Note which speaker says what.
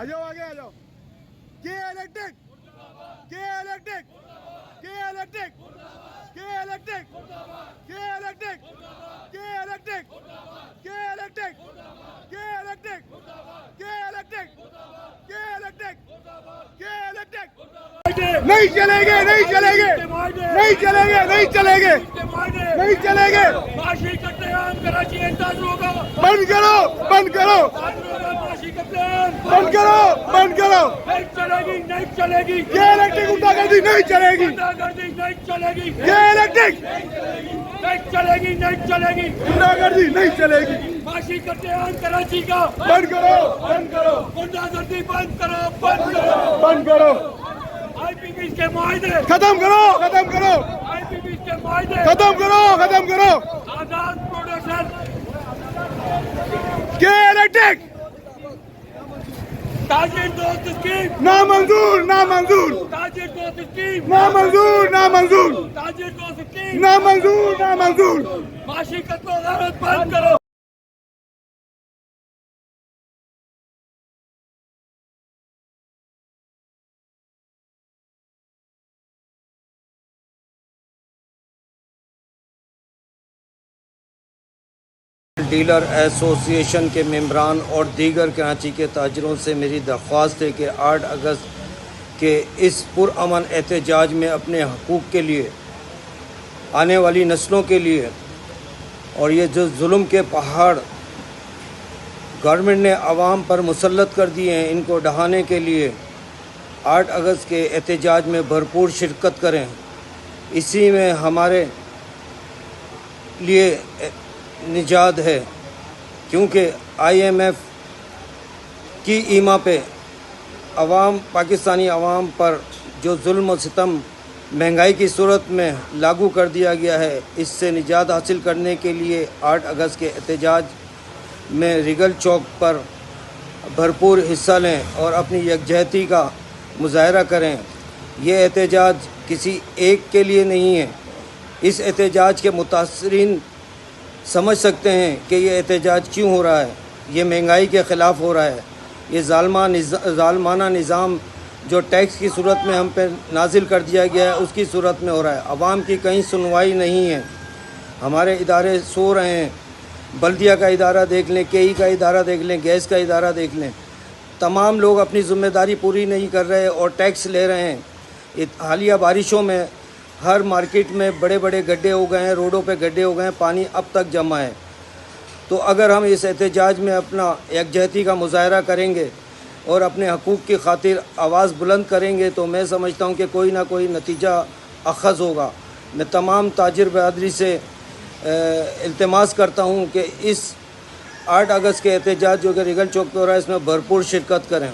Speaker 1: जाओ आगे आ जाओ। के इलेक्टेड, के इलेक्टेड, के इलेक्टेड, के इलेक्टेड, के इलेक्टेड, के इलेक्टेड, के इलेक्टेड, के इलेक्टेड, के इलेक्टेड, के इलेक्टेड, के इलेक्टेड। नहीं चलेंगे, नहीं चलेंगे, नहीं चलेंगे, नहीं चलेंगे, नहीं चलेंगे। बंद करो, बंद करो, बंद करो, बंद करो।
Speaker 2: नहीं चलेगी, नहीं चलेगी।
Speaker 1: ये इलेक्ट्रिक गुंडागर्दी नहीं चलेगी,
Speaker 2: गुंडागर्दी नहीं चलेगी।
Speaker 1: ये इलेक्ट्रिक
Speaker 2: नहीं चलेगी, नहीं चलेगी।
Speaker 1: गुंडागर्दी नहीं चलेगी।
Speaker 2: फांसी कत्लेआम कराची का
Speaker 1: बंद करो, बंद करो,
Speaker 2: गुंडागर्दी बंद करो, बंद करो,
Speaker 1: बंद करो।
Speaker 2: IPB के मुआहदे
Speaker 1: खत्म करो, खत्म करो,
Speaker 2: IPB के मुआहदे
Speaker 1: खत्म करो, खत्म करो।
Speaker 2: आजाद प्रोडक्शन
Speaker 1: के इलेक्ट्रिक
Speaker 2: ताजिर दोस्त स्कीम
Speaker 1: नामंजूर, नामंजूर,
Speaker 2: ताजिर दोस्त स्कीम
Speaker 1: नामंजूर, नामंजूर,
Speaker 2: ताजिर दोस्त स्कीम
Speaker 1: नामंजूर, नामंजूर।
Speaker 2: माशी कत्लो गारत बंद करो।
Speaker 3: डीलर एसोसिएशन के मेंबरान और दीगर कराची के ताजरों से मेरी दरख्वास्त है कि 8 अगस्त के इस पुरअमन एहतजाज में अपने हकूक़ के लिए, आने वाली नस्लों के लिए, और ये जो जुल्म के पहाड़ गवर्नमेंट ने आवाम पर मुसल्लत कर दिए हैं, इनको ढहाने के लिए 8 अगस्त के एहतजाज में भरपूर शिरकत करें। इसी में हमारे लिए निजात है, क्योंकि IMF की ईमा पे पाकिस्तानी अवाम पर जो जुल्म और सितम महंगाई की सूरत में लागू कर दिया गया है, इससे निजात हासिल करने के लिए 8 अगस्त के एहतजाज में रिगल चौक पर भरपूर हिस्सा लें और अपनी यकजहती का मुजाहरा करें। ये एहतजाज किसी एक के लिए नहीं है। इस एहतजाज के मुतासरीन समझ सकते हैं कि ये एहतजाज क्यों हो रहा है। ये महंगाई के ख़िलाफ़ हो रहा है। ये ज़ालमाना निज़ाम जो टैक्स की सूरत में हम पे नाजिल कर दिया गया है, उसकी सूरत में हो रहा है। आवाम की कहीं सुनवाई नहीं है। हमारे इदारे सो रहे हैं। बल्दिया का इदारा देख लें, KE का इदारा देख लें, गैस का इदारा देख लें। तमाम लोग अपनी ज़िम्मेदारी पूरी नहीं कर रहे और टैक्स ले रहे हैं। हालिया बारिशों में हर मार्केट में बड़े बड़े गड्ढे हो गए हैं, रोडों पे गड्ढे हो गए हैं, पानी अब तक जमा है। तो अगर हम इस एहतजाज में अपना यकजहती का मुजाहरा करेंगे और अपने हकूक़ की खातिर आवाज़ बुलंद करेंगे, तो मैं समझता हूँ कि कोई ना कोई नतीजा अखज़ होगा। मैं तमाम ताजिर बरादरी से इल्तिमास करता हूँ कि इस 8 अगस्त के एहतजाज जो कि रिगल चौक पर हो रहा है, इसमें भरपूर शिरकत करें।